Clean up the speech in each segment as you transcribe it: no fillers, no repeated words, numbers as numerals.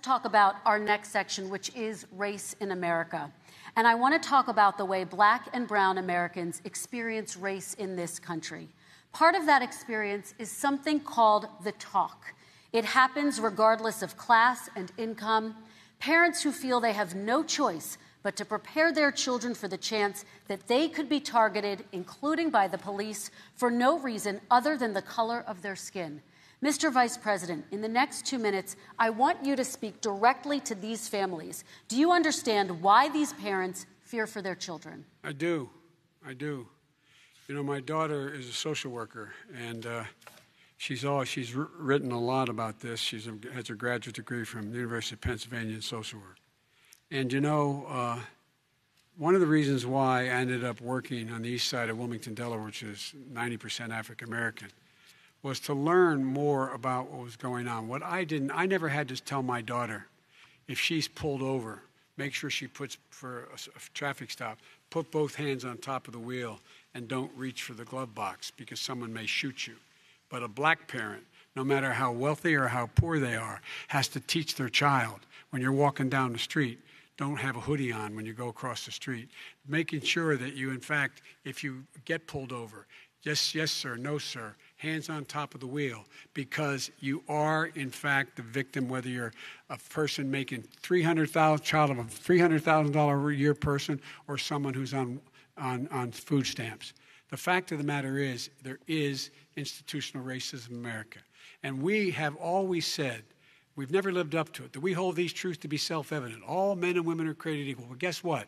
talk about our next section, which is race in America. And I want to talk about the way Black and brown Americans experience race in this country. Part of that experience is something called the talk. It happens regardless of class and income. Parents who feel they have no choice but to prepare their children for the chance that they could be targeted, including by the police, for no reason other than the color of their skin. Mr. Vice President, in the next 2 minutes, I want you to speak directly to these families. Do you understand why these parents fear for their children? I do. I do. You know, my daughter is a social worker, and she's written a lot about this. She has her graduate degree from the University of Pennsylvania in social work. And, you know, one of the reasons why I ended up working on the east side of Wilmington, Delaware, which is 90% African-American, was to learn more about what was going on. I never had to tell my daughter, if she's pulled over, make sure she puts, for a traffic stop, put both hands on top of the wheel and don't reach for the glove box because someone may shoot you. But a black parent, no matter how wealthy or how poor they are, has to teach their child, when you're walking down the street, don't have a hoodie on when you go across the street. Making sure that you, in fact, if you get pulled over, yes, yes, sir, no, sir, hands on top of the wheel, because you are, in fact, the victim, whether you're a person making child of a $300,000 a year person or someone who's on food stamps. The fact of the matter is there is institutional racism in America. And we have always said, we've never lived up to it, that we hold these truths to be self-evident. All men and women are created equal. Well, guess what?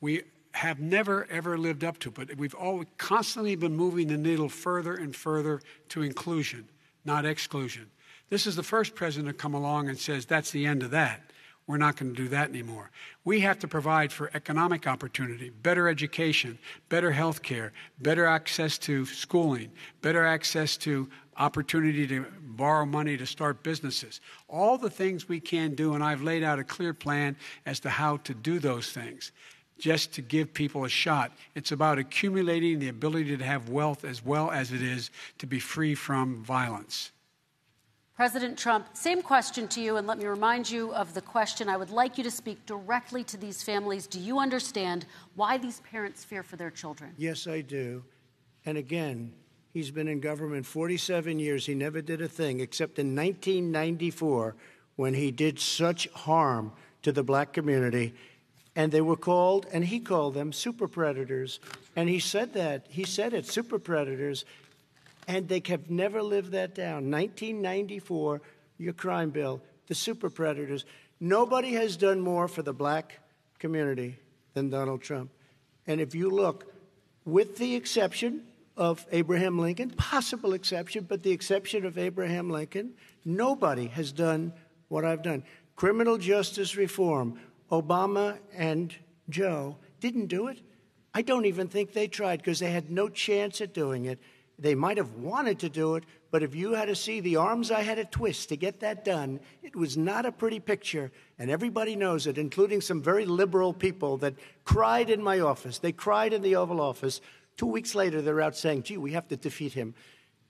We have never, ever lived up to it, but we've always constantly been moving the needle further and further to inclusion, not exclusion. This is the first president to come along and says, that's the end of that. We're not going to do that anymore. We have to provide for economic opportunity, better education, better health care, better access to schooling, better access to opportunity to borrow money to start businesses. All the things we can do, and I've laid out a clear plan as to how to do those things, just to give people a shot. It's about accumulating the ability to have wealth as well as it is to be free from violence. President Trump, same question to you, and let me remind you of the question. I would like you to speak directly to these families. Do you understand why these parents fear for their children? Yes, I do. And again, he's been in government 47 years. He never did a thing except in 1994 when he did such harm to the black community. And they were called, and he called them, super predators. And he said that. He said it, super predators. And they have never lived that down. 1994, your crime bill, the super predators. Nobody has done more for the black community than Donald Trump. And if you look, with the exception of Abraham Lincoln, possible exception, but the exception of Abraham Lincoln, nobody has done what I've done. Criminal justice reform. Obama and Joe didn't do it. I don't even think they tried because they had no chance at doing it. They might have wanted to do it, but if you had to see the arms I had to twist to get that done, it was not a pretty picture, and everybody knows it, including some very liberal people that cried in my office. They cried in the Oval Office. 2 weeks later, they're out saying, gee, we have to defeat him.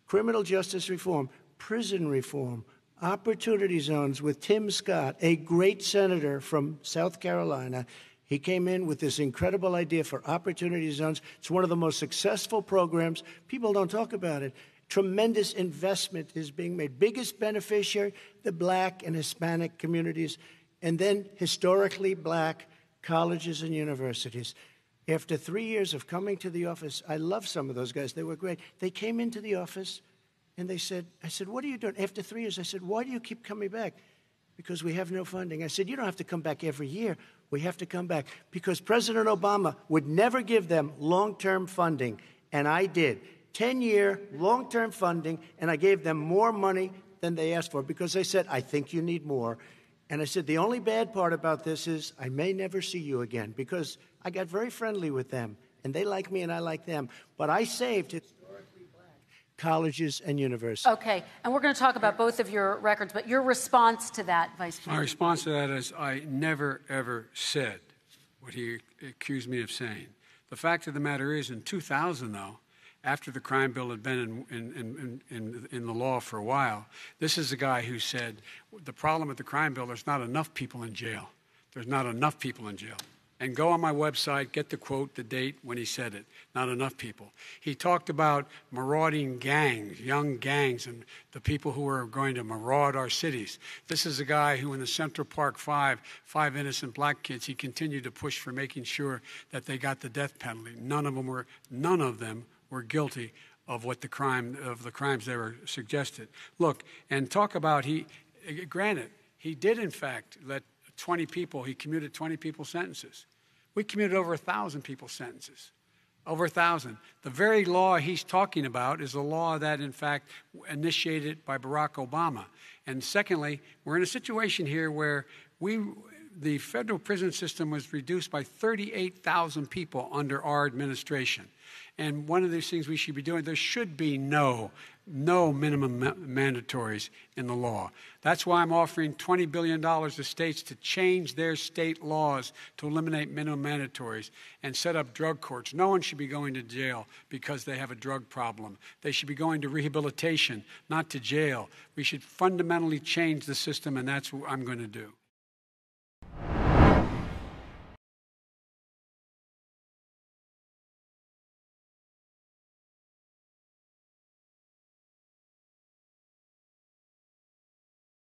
Criminal justice reform, prison reform, opportunity zones with Tim Scott, a great senator from South Carolina. He came in with this incredible idea for opportunity zones. It's one of the most successful programs. People don't talk about it. Tremendous investment is being made. Biggest beneficiary, the black and Hispanic communities, and then historically black colleges and universities. After 3 years of coming to the office, I love some of those guys. They were great. They came into the office and they said, I said, what are you doing? After 3 years, I said, why do you keep coming back? Because we have no funding. I said, you don't have to come back every year. We have to come back because President Obama would never give them long-term funding, and I did. 10-year long-term funding, and I gave them more money than they asked for because they said, I think you need more. And I said, the only bad part about this is I may never see you again because I got very friendly with them, and they like me and I like them. But I saved historically black colleges and universities. Okay, and we're going to talk about both of your records, but your response to that, Vice President. My response to that is I never, ever said what he accused me of saying. The fact of the matter is, in 2000, though, after the crime bill had been in the law for a while. This is a guy who said, the problem with the crime bill, there's not enough people in jail. There's not enough people in jail. And go on my website, get the quote, the date when he said it. Not enough people. He talked about marauding gangs, young gangs, and the people who are going to maraud our cities. This is a guy who in the Central Park five innocent black kids, he continued to push for making sure that they got the death penalty. None of them were guilty of the crimes they were suggested. Look, and talk about granted, he did in fact let 20 people, he commuted 20 people's sentences. We commuted over 1,000 people's sentences. Over 1,000. The very law he's talking about is a law that, in fact, initiated by Barack Obama. And secondly, we're in a situation here where the federal prison system was reduced by 38,000 people under our administration. And one of these things we should be doing, there should be no minimum mandatories in the law. That's why I'm offering $20 billion to states to change their state laws to eliminate minimum mandatories and set up drug courts. No one should be going to jail because they have a drug problem. They should be going to rehabilitation, not to jail. We should fundamentally change the system, and that's what I'm going to do.